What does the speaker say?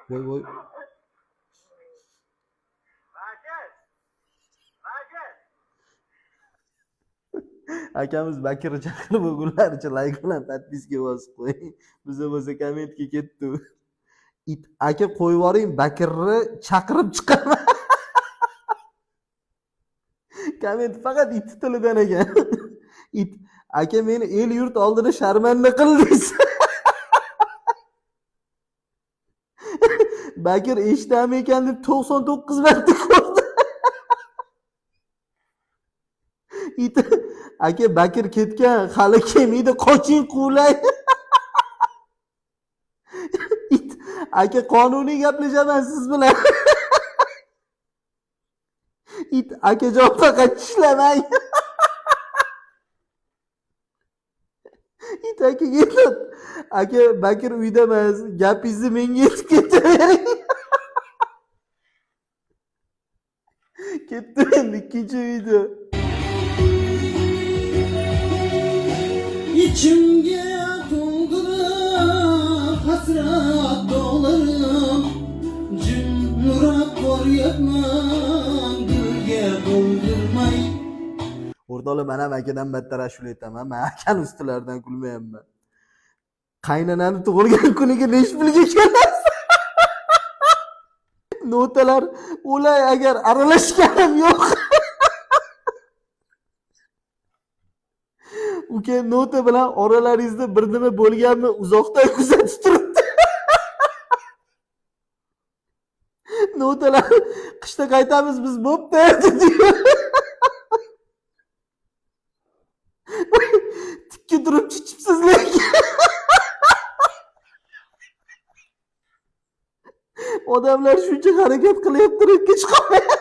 Voy voy. Akamiz Bakirni chaqirib o'g'illaricha layk bilan подписка bosib qo'ying. Biza bo'lsa kommentga ketdi. It aka qo'yib yuboring, Bakirni chaqirib chiqaman. Komment faqat it tilidan ekan. It aka meni el yurt oldida sharmanda qildingiz. Bakir eshitami ekan deb 99 marta ko'rdi. It aka Bakir ketgan, hali kelmaydi, qoching quvlay. It aka qonuniy gaplashaman siz bilan. It akajon faqat ishlamang. It aka ketdi. Aka Bakir uyda emas, gapingizni menga yetib ketavering. Ketdi endi ikkinchi video. İçimge doldurup hasrat dağlarım Cümmurat koryapman gülge doldurmay O'rtoqlar, men ham akadan battar ashula aytaman. Men akani ustilardan kulmayapman. Qaynanani tug'ilgan kuniga nesh pulga kelasiz? Notalar o'lay agar aralashganim yo'q. Uka nota bilan oralaringizda bir nima bo'lganmi uzoqdan kuzatib turibdi. Notalar qishda qaytamiz biz bo'pti diyor. Tikka turib chichibsiz lekin. Odamlar shuncha harakat qilyapti, chiqolmayapti.